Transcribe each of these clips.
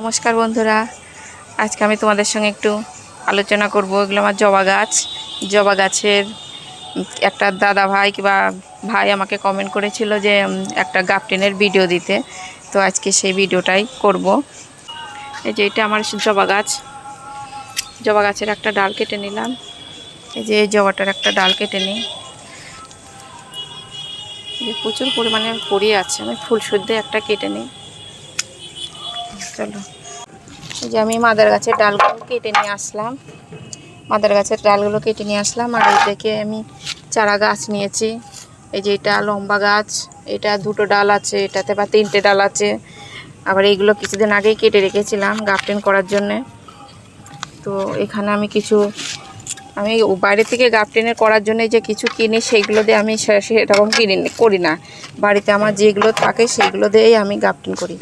নমস্কার বন্ধুরা, আজকে আমি তোমাদের সঙ্গে একটু আলোচনা করব। এগুলো আমার জবা গাছ। জবা গাছের একটা দাদা ভাই কিংবা ভাই আমাকে কমেন্ট করেছিল যে একটা গাপটিনের ভিডিও দিতে, তো আজকে সেই ভিডিওটাই করব। এই যে এটা আমার জবা গাছ। জবা গাছের একটা ডাল কেটে নিলাম। এই যে এই জবাটার একটা ডাল কেটে নিই। যে প্রচুর পরিমাণে পড়ে আছে, আমি ফুল শুদ্ধে একটা কেটে নিই। চলো, এই যে আমি মাদার গাছের ডালগুলো কেটে নিয়ে আসলাম। মাদার গাছের ডালগুলো কেটে নিয়ে আসলাম। আর এই থেকে আমি চারা গাছ নিয়েছি। এই যে এটা লম্বা গাছ, এটা দুটো ডাল আছে, এটাতে বা তিনটে ডাল আছে। আবার এইগুলো কিছুদিন আগেই কেটে রেখেছিলাম গাপটিন করার জন্যে। তো এখানে আমি বাইরে থেকে গাপটিনের করার জন্য যে কিছু কিনি, সেইগুলো দিয়ে আমি সেরকম করি না। বাড়িতে আমার যেগুলো থাকে সেইগুলো দিয়েই আমি গাপটিন করি।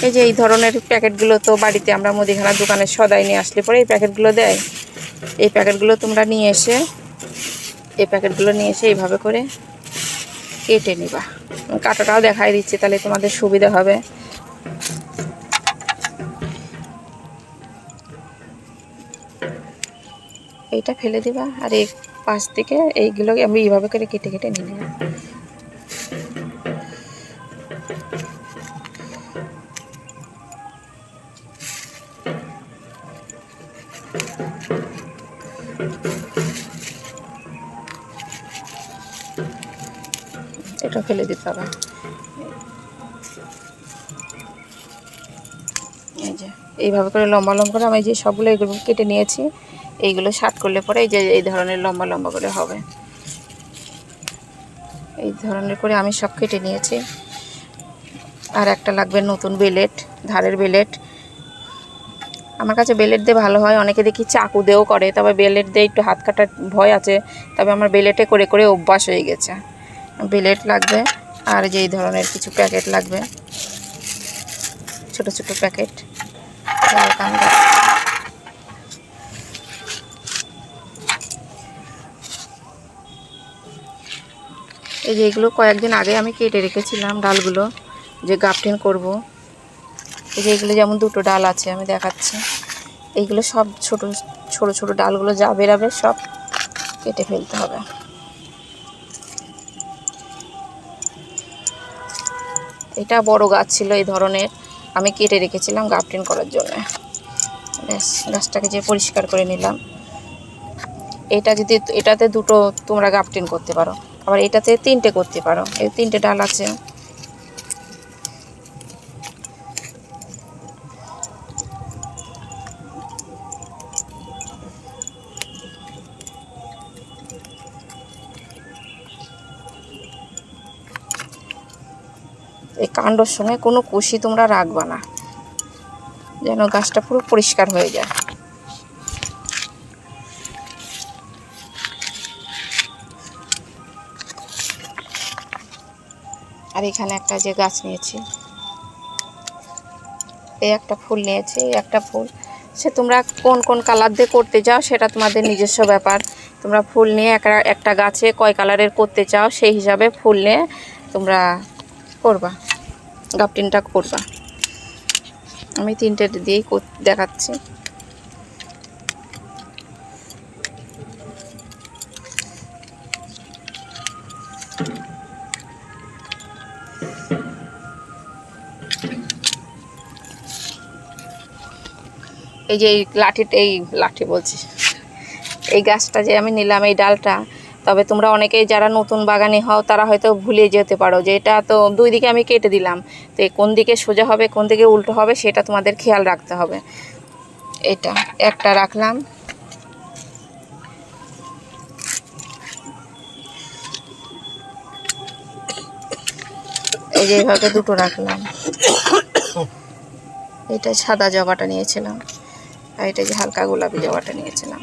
এই যে এই ধরনের প্যাকেটগুলো তো বাড়িতে আমরা মুদিখানার দোকানে সদাই নিয়ে আসলে পরে এই প্যাকেটগুলো দেয়। এই প্যাকেটগুলো তোমরা নিয়ে এসে এইভাবে করে কেটে নিবা। কাটাটাও দেখাই দিচ্ছি, তাহলে তোমাদের সুবিধা হবে। এইটা ফেলে দিবা, আর এই পাশ থেকে এইগুলোকে আমি এইভাবে করে কেটে কেটে নিয়ে নিলাম। এটা ফেলে দিতে হবে। এই যে এইভাবে করে লম্বা লম্বা করে আমি যে সবগুলো এগুলো কেটে নিয়েছি, এইগুলো শার্ট করলে পরে এই যে এই ধরনের লম্বা লম্বা করে হবে। এই ধরনের করে আমি সব কেটে নিয়েছি। আর একটা লাগবে নতুন বেলেট, ধারের বেলেট। আমার কাছে বেলেট দিয়ে ভালো হয়, অনেকে দেখি চাকু দিয়েও করে, তবে বেলেট দিয়ে একটু হাত কাটার ভয় আছে। তবে আমার বেলেটে করে করে অভ্যাস হয়ে গেছে। বেলেট লাগবে। আর যে এই ধরনের কিছু প্যাকেট লাগবে, ছোট ছোট প্যাকেট। এই যে এগুলো কয়েকদিন আগে আমি কেটে রেখেছিলাম ডালগুলো, যে গাপটিন করব। এই যে এগুলো যেমন দুটো ডাল আছে, আমি দেখাচ্ছি। এইগুলো সব ছোট ছোট ছোট ডালগুলো যা বেরাবে সব কেটে ফেলতে হবে। এটা বড় গাছ ছিল এই ধরনের, আমি কেটে রেখেছিলাম গাপটিন করার জন্য। ব্যাস, গাছটাকে যে পরিষ্কার করে নিলাম। এটাতে দুটো তোমরা গাপটিন করতে পারো, আবার এটাতে তিনটে করতে পারো। এই তিনটে ডাল আছে। এই কাণ্ডর সঙ্গে কোনো কুশি তোমরা রাখবা না, যেন গাছটা পুরো পরিষ্কার হয়ে যায়। আর এখানে একটা যে গাছ নিয়েছি, এই একটা ফুল নিয়েছি। এই একটা ফুল, সে তোমরা কোন কোন কালার দিয়ে করতে চাও সেটা তোমাদের নিজস্ব ব্যাপার। তোমরা ফুল নিয়ে একটা গাছে কয় কালারের করতে চাও সেই হিসাবে ফুল নিয়ে তোমরা করবা, গাপটিনটা করবা। আমি তিনটে দিয়েই দেখাচ্ছি। এই যে লাঠি বলছি, এই গাছটা যে আমি নিলাম, এই ডালটা, তবে তোমরা অনেকেই যারা নতুন বাগানি হও তারা হয়তো ভুলে যেতে পারো যে এটা তো দুই দিকে আমি কেটে দিলাম। তো কোন দিকে সোজা হবে কোন দিকে উল্টো হবে সেটা তোমাদের খেয়াল রাখতে হবে। এটা একটা রাখলাম। এই যে এইভাবে দুটো রাখলাম। এটা সাদা জবাটা নিয়েছিলাম, আর এটা যে হালকা গোলাপি জবাটা নিয়েছিলাম।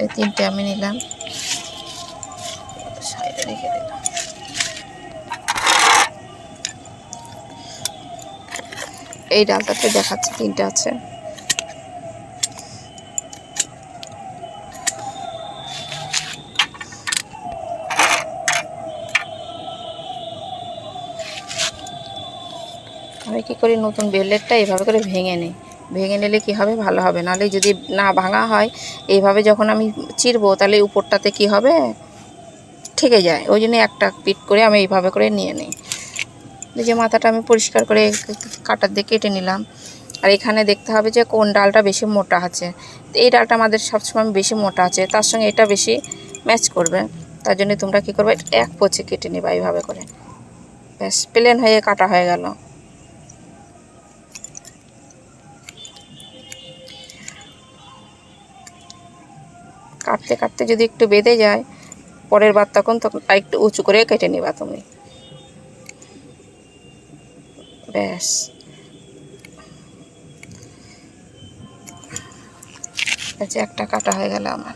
এই তিনটে আমি নিলাম, সাইডে রেখে দিলাম। এই ডালটাতে দেখাচ্ছি তিনটে আছে। আমি কী করি, নতুন ব্লেডটা এইভাবে করে ভেঙে নিই। ভেঙে নিলে কী হবে, ভালো হবে। নাহলে যদি না ভাঙা হয়, এইভাবে যখন আমি চিরবো তাহলে উপরটাতে কী হবে, ঠেকে যায়। ওই জন্য একটা পিট করে আমি এইভাবে করে নিয়ে নিই। এই যে মাথাটা আমি পরিষ্কার করে কাটার দিয়ে কেটে নিলাম। আর এখানে দেখতে হবে যে কোন ডালটা বেশি মোটা আছে। তো এই ডালটা আমাদের সবসময় বেশি মোটা আছে, তার সঙ্গে এটা বেশি ম্যাচ করবে। তার জন্য তোমরা কী করবে, এক পচে কেটে নেবা এইভাবে করে। ব্যাস, প্লেন হয়ে কাটা হয়ে গেল। কাটতে কাটতে যদি একটু বেঁধে যায়, পরের বার তখন একটু উঁচু করে কেটে নেবা তুমি। ব্যাস, আচ্ছা, একটা কাটা হয়ে গেল আমার।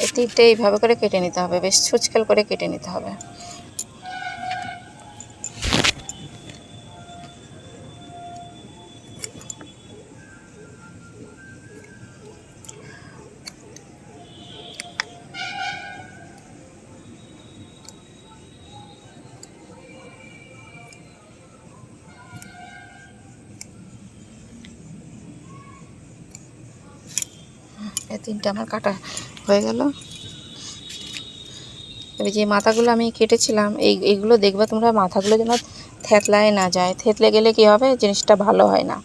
এই তিনটে এইভাবে করে কেটে নিতে হবে, বেশ ছুচকাল করে কেটে নিতে হবে। এই তিনটে আমার কাটা হয়ে গেল। এবার যে মাথাগুলো আমি কেটেছিলাম, এইগুলো দেখবে তোমরা, মাথাগুলো যেন থেতলায় না যায়। থেতলে গেলে কি হবে, জিনিসটা ভালো হয় না।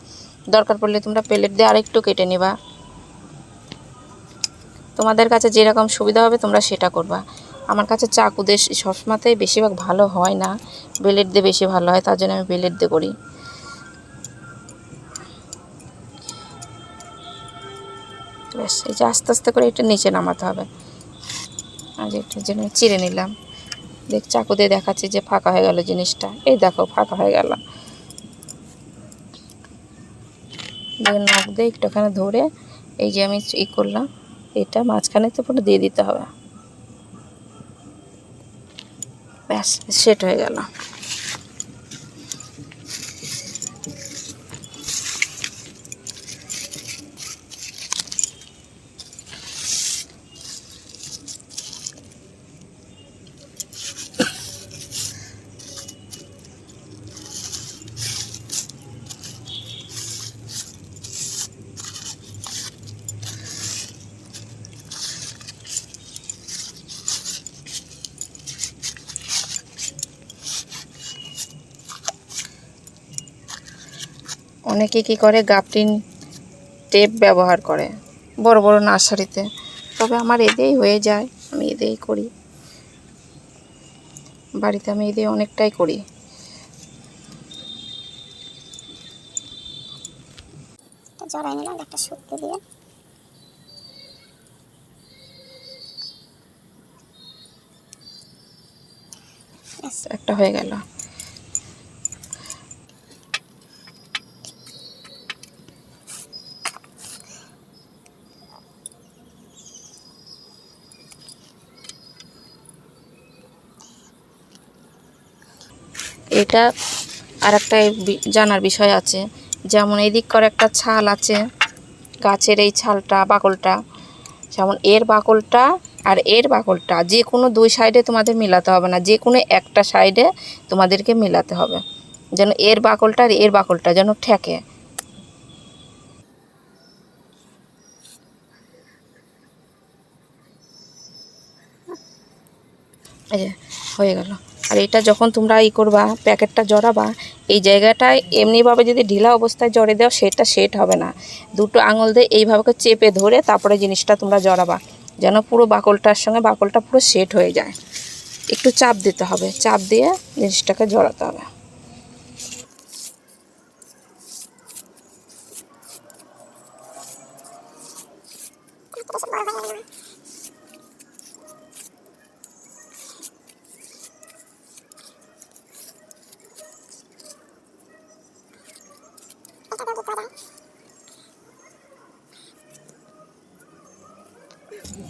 দরকার পড়লে তোমরা প্লেট দিয়ে আরেকটু কেটে নেবা। তোমাদের কাছে যেরকম সুবিধা হবে তোমরা সেটা করবা। আমার কাছে চাকু দিয়ে সবসময়তেই বেশিরভাগ ভালো হয় না, ব্লেড দিয়ে বেশি ভালো হয়, তার জন্য আমি ব্লেড দিয়ে করি। ব্যাস, এই যে আস্তে আস্তে করে এটা নিচে নামাতে হবে। আর এটার জন্য চিড়ে নিলাম। দেখ, চাকু দিয়ে দেখাচ্ছি যে ফাঁকা হয়ে গেল জিনিসটা। এই দেখো, ফাঁকা হয়ে গেল। নখ দিয়ে একটুখানে ধরে এই যে আমি করলাম, এটা মাঝখানে তো পুরো দিয়ে দিতে হবে। ব্যাস, সেট হয়ে গেল। অনেকে কী করে, গাপটিন টেপ ব্যবহার করে বড় বড় নার্সারিতে। তবে আমার এতেই হয়ে যায়, আমি এতেই করি। বাড়িতে আমি এতে অনেকটাই করি। জড়াই নিলাম একটা শক্তি দিয়ে। একটা হয়ে গেল। এটা আর একটা জানার বিষয় আছে, যেমন এদিক করে একটা ছাল আছে গাছের, এই ছালটা, বাকলটা, যেমন এর বাকলটা আর এর বাকলটা যে কোনো দুই সাইডে তোমাদের মেলাতে হবে না, যে কোনো একটা সাইডে তোমাদেরকে মেলাতে হবে, যেন এর বাকলটা আর এর বাকলটা যেন ঠেকে। এই যে হয়ে গেল। আর এটা যখন তোমরা করবা, প্যাকেটটা জড়াবা, এই জায়গাটায় এমনিভাবে যদি ঢিলা অবস্থায় জড়ে দাও, সেটা সেট হবে না। দুটো আঙুল দিয়ে এইভাবে চেপে ধরে তারপরে জিনিসটা তোমরা জড়াবা, যেন পুরো বাকলটার সঙ্গে বাকলটা পুরো সেট হয়ে যায়। একটু চাপ দিতে হবে, চাপ দিয়ে জিনিসটাকে জড়াতে হবে।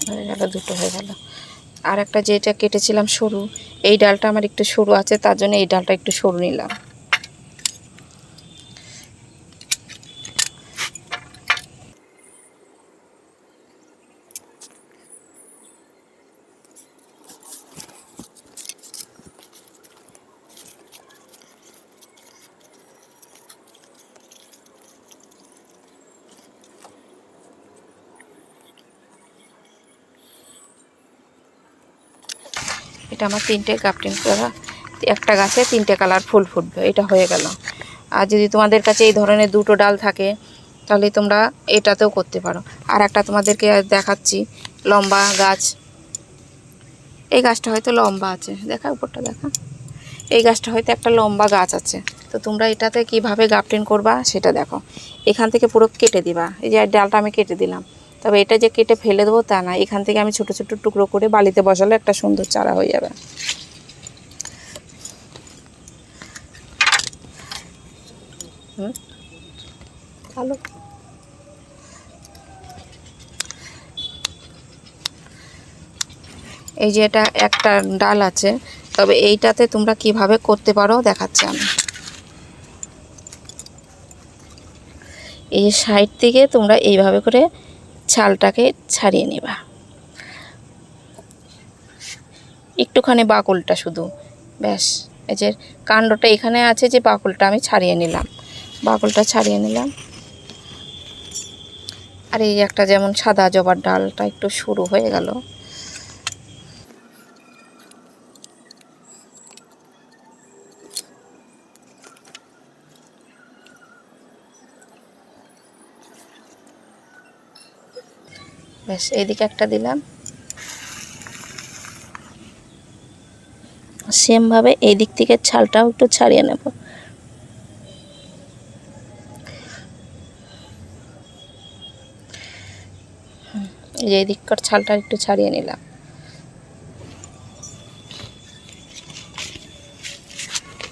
হয়ে গেল, দুটো হয়ে গেল। আর একটা যেটা কেটেছিলাম সরু, এই ডালটা আমার একটু সরু আছে, তার জন্য এই ডালটা একটু সরু নিলাম। এটা আমার 3টে গ্রাফটিং করা, একটা গাছে 3টে কালার ফুল ফুটবে, এটা হয়ে গেল। আর যদি তোমাদের কাছে এই ধরনের 2টো ডাল থাকে তাহলে তোমরা এটাতেও করতে পারো। আর একটা তোমাদেরকে দেখাচ্ছি লম্বা গাছ, এই গাছটা হয়তো লম্বা আছে, দেখা উপরটা দেখা, এই গাছটা হয়তো একটা লম্বা গাছ আছে। তো তোমরা এটাতে কিভাবে গ্রাফটিং করবা সেটা দেখো। এখান থেকে পুরো কেটে দিবা, এই যে ডালটা আমি কেটে দিলাম, তবে এটা যে কেটে ফেলে দেবো তা না, এখান থেকে আমি ছোট ছোট টুকরো করে বালিতে বসালে একটা সুন্দর চারা হয়ে যাবে। ভালো, এই যে এটা একটা ডাল আছে, তবে এইটাতে তোমরা কিভাবে করতে পারো দেখাচ্ছি আমি। এই যে সাইড থেকে তোমরা এইভাবে করে ছালটাকে ছাড়িয়ে নেবা, একটুখানি বাকলটা শুধু, ব্যাস। এই যে কাণ্ডটা এখানে আছে, যে বাকলটা আমি ছাড়িয়ে নিলাম, বাকলটা ছাড়িয়ে নিলাম। আর এই একটা যেমন সাদা জবার ডালটা একটু সরু হয়ে গেল, ব্যাস। এইদিকে একটা দিলাম, সেমভাবে এই দিক থেকে ছালটাও একটু ছাড়িয়ে নেব। এই যে এই দিককার ছালটা একটু ছাড়িয়ে নিলাম।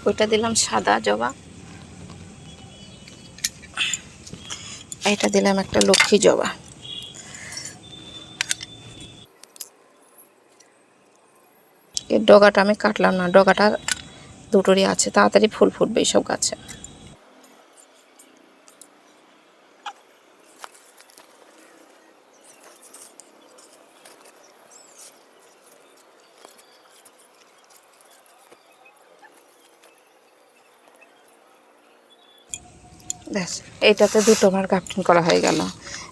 ওইটা দিলাম সাদা জবা, এটা দিলাম একটা লক্ষ্মী জবা। এর ডগাটা আমি কাটলাম না, ডগাটা দুটোরই আছে, তাড়াতাড়ি ফুল ফুটবে এইসব গাছে। ব্যাস, এইটাতে 2টো বার গ্রাফটিং করা হয়ে গেল।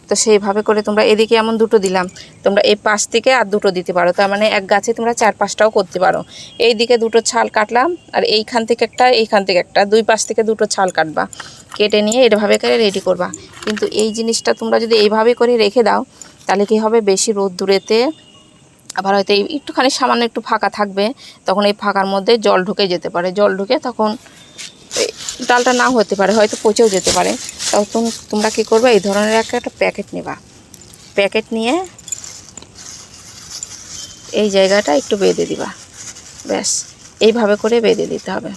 তো সেইভাবে করে তোমরা এদিকে এমন 2টো দিলাম, তোমরা এই পাশ থেকে আর 2টো দিতে পারো, তার মানে এক গাছে তোমরা 4-5টাও করতে পারো। এই দিকে 2টো ছাল কাটলাম, আর এইখান থেকে একটা, এইখান থেকে একটা, 2 পাশ থেকে 2টো ছাল কাটবা, কেটে নিয়ে এভাবে করে রেডি করবা। কিন্তু এই জিনিসটা তোমরা যদি এইভাবে করে রেখে দাও তাহলে কি হবে, বেশি রোদ্দুরেতে আবার হয়তো একটুখানি সামান্য একটু ফাঁকা থাকবে, তখন এই ফাঁকার মধ্যে জল ঢুকে যেতে পারে, জল ঢুকে তখন ডালটা না হতে পারে, হয়তো পচেও যেতে পারে। তখন তোমরা কী করবে, এই ধরনের একটা প্যাকেট নেবা, প্যাকেট নিয়ে এই জায়গাটা একটু বেঁধে দিবা, ব্যাস। এইভাবে করে বেঁধে দিতে হবে,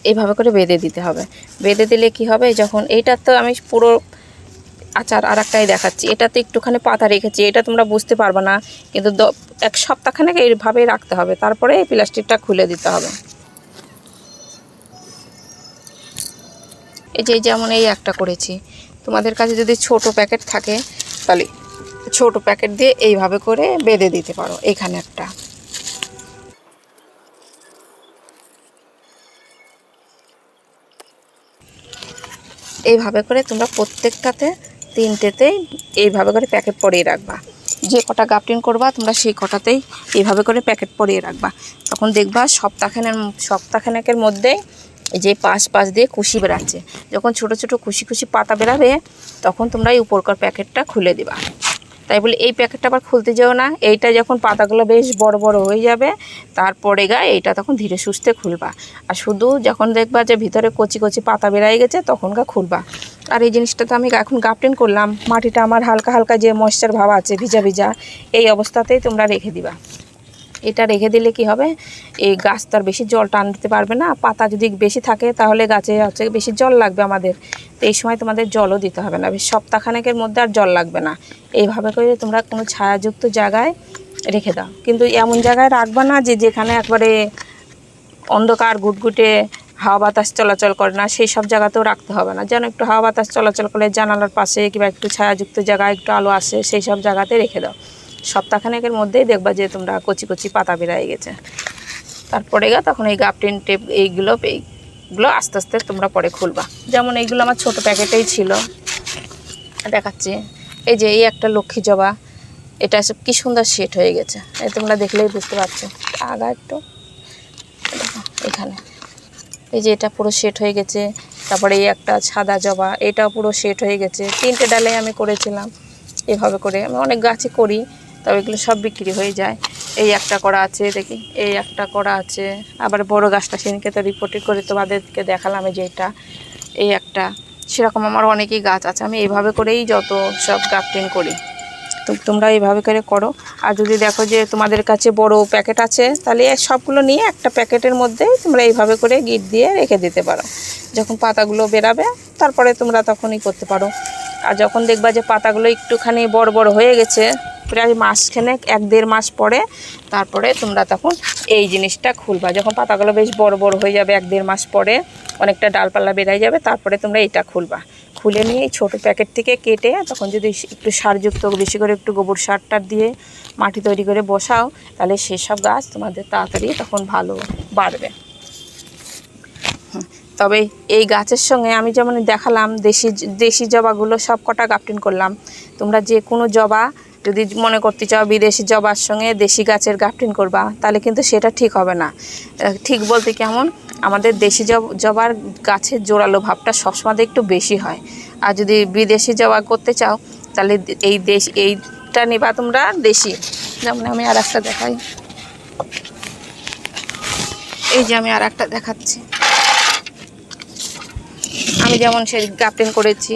এইভাবে করে বেঁধে দিতে হবে। বেঁধে দিলে কি হবে, যখন এইটা তো আমি পুরো আচার আর একটাই দেখাচ্ছি, এটাতে একটুখানি পাতা রেখেছি, এটা তোমরা বুঝতে পারবে না, কিন্তু 1 সপ্তাহখানেক এইভাবেই রাখতে হবে, তারপরে এই প্লাস্টিকটা খুলে দিতে হবে। এই যে যেমন এই একটা করেছি, তোমাদের কাছে যদি ছোট প্যাকেট থাকে তাহলে ছোট প্যাকেট দিয়ে এইভাবে করে বেঁধে দিতে পারো। এখানে একটা, এইভাবে করে তোমরা প্রত্যেকটাতে 3টেতেই এইভাবে করে প্যাকেট পরিয়ে রাখবা। যে কটা গ্রাফটিং করবা তোমরা সেই কটাতেই এইভাবে করে প্যাকেট পরিয়ে রাখবা। তখন দেখবা সপ্তাহখানেকের মধ্যেই যে পাশ দিয়ে কুশি বেরাচ্ছে, যখন ছোট ছোট কুশি পাতা বেরাবে তখন তোমরা এই উপরকার প্যাকেটটা খুলে দিবা। তাই বলে এই প্যাকেটটা আবার খুলতে যেও না, এইটা যখন পাতাগুলো বেশ বড় বড় হয়ে যাবে তারপরে এইটা তখন ধীরে সুস্থে খুলবা। আর শুধু যখন দেখবা যে ভিতরে কচি কচি পাতা বেরিয়ে গেছে তখনকার খুলবা। আর এই জিনিসটা তো আমি এখন গ্রাফটিং করলাম, মাটিটা আমার হালকা হালকা যে ময়েশ্চার ভাব আছে, ভিজা ভিজা, এই অবস্থাতেই তোমরা রেখে দিবা। এটা রেখে দিলে কি হবে, এই গাছ তো আর বেশি জল টান দিতে পারবে না, পাতা যদি বেশি থাকে তাহলে গাছে হচ্ছে বেশি জল লাগবে আমাদের, তো এই সময় তোমাদের জলও দিতে হবে না, বেশ সপ্তাহখানেকের মধ্যে আর জল লাগবে না। এইভাবে করে তোমরা কোনো ছায়াযুক্ত জায়গায় রেখে দাও, কিন্তু এমন জায়গায় রাখবা না যে যেখানে একবারে অন্ধকার ঘুটঘুটে হাওয়া বাতাস চলাচল করে না, সেই সব জায়গাতেও রাখতে হবে না। যেন একটু হাওয়া বাতাস চলাচল করে জানালার পাশে কিংবা একটু ছায়াযুক্ত জায়গায় একটু আলো আসে, সেই সব জায়গাতে রেখে দাও। সপ্তাহখানেকের মধ্যেই দেখবা যে তোমরা কচি কচি পাতা বেরিয়ে গেছে। তারপরে তখন এই গাপটিন টেপ এইগুলো আস্তে আস্তে তোমরা পরে খুলবা। যেমন এইগুলো আমার ছোট প্যাকেটেই ছিল, দেখাচ্ছি। এই যে এই একটা লক্ষ্মী জবা, এটা সব কি সুন্দর সেট হয়ে গেছে, এই তোমরা দেখলেই বুঝতে পারছো। আগা একটু এখানে এই যে এটা পুরো সেট হয়ে গেছে। তারপরে এই একটা সাদা জবা, এটাও পুরো সেট হয়ে গেছে। 3টে ডালে আমি করেছিলাম, এভাবে করে আমি অনেক গাছই করি, তবে এগুলো সব বিক্রি হয়ে যায়। এই একটা করা আছে, দেখি এই একটা করা আছে। আবার বড় গাছটা সেদিনকে তো রিপোর্টে করে তোমাদেরকে দেখালাম, যে এটা এই একটা। সেরকম আমার অনেকই গাছ আছে, আমি এইভাবে করেই যত সব গার্ডেন করি। তো তোমরা এইভাবে করে করো। আর যদি দেখো যে তোমাদের কাছে বড় প্যাকেট আছে, তাহলে সবগুলো নিয়ে একটা প্যাকেটের মধ্যে তোমরা এইভাবে করে গিট দিয়ে রেখে দিতে পারো। যখন পাতাগুলো বেরাবে তারপরে তোমরা তখনই করতে পারো। আর যখন দেখবা যে পাতাগুলো একটুখানি বড় বড় হয়ে গেছে, প্রায় মাসখানেক 1-1.5 মাস পরে, তারপরে তোমরা তখন এই জিনিসটা খুলবা। যখন পাতাগুলো বেশ বড় বড় হয়ে যাবে 1-1.5 মাস পরে, অনেকটা ডালপালা বেরিয়ে যাবে, তারপরে তোমরা এটা খুলবা। খুলে নিয়ে এই ছোটো প্যাকেট থেকে কেটে তখন যদি একটু সারযুক্ত বেশি করে একটু গোবর সারটা দিয়ে মাটি তৈরি করে বসাও, তাহলে সেসব গাছ তোমাদের তাড়াতাড়ি তখন ভালো বাড়বে। তবে এই গাছের সঙ্গে আমি যেমন দেখালাম দেশি জবাগুলো সব কটা গাপটিন করলাম। তোমরা যে কোনো জবা যদি মনে করতে চাও বিদেশি জবার সঙ্গে দেশি গাছের গাপটিন করবা, তাহলে কিন্তু সেটা ঠিক হবে না। ঠিক বলতে কেমন, আমাদের দেশি জবার গাছের জোরালো ভাবটা সবসময় একটু বেশি হয়। আর যদি বিদেশি জবা করতে চাও, তাহলে এইটা নিবা তোমরা দেশি। যেমন আমি আর একটা দেখাই, এই যে আমি আর একটা দেখাচ্ছি। আমি যেমন সেই গাপটিন করেছি,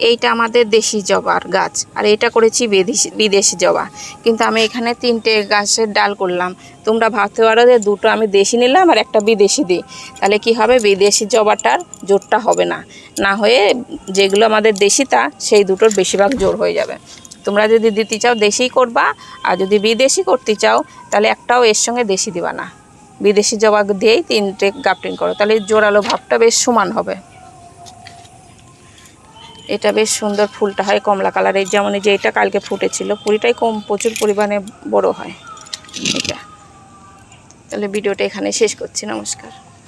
এইটা আমাদের দেশি জবার গাছ, আর এটা করেছি বিদেশি জবা। কিন্তু আমি এখানে 3টে গাছের ডাল করলাম। তোমরা ভাবতে পারো যে 2টো আমি দেশি নিলাম আর একটা বিদেশি দিই, তাহলে কি হবে, বিদেশি জবাটার জোরটা হবে না, না হয়ে যেগুলো আমাদের দেশিটা সেই দুটোর বেশিরভাগ জোর হয়ে যাবে। তোমরা যদি দিতে চাও দেশি করবা, আর যদি বিদেশি করতে চাও তাহলে একটাও এর সঙ্গে দেশি দিবা না, বিদেশি জবা দিয়েই 3টে গাপটিন করো, তাহলে জোরালো ভাবটা বেশ সমান হবে। এটা বেশ সুন্দর ফুলটা হয় কমলা কালারের, যেমন যে এটা কালকে ফুটেছিল, কুড়িটাই প্রচুর পরিমাণে বড় হয় এটা। তাহলে ভিডিওটা এখানে শেষ করছি, নমস্কার।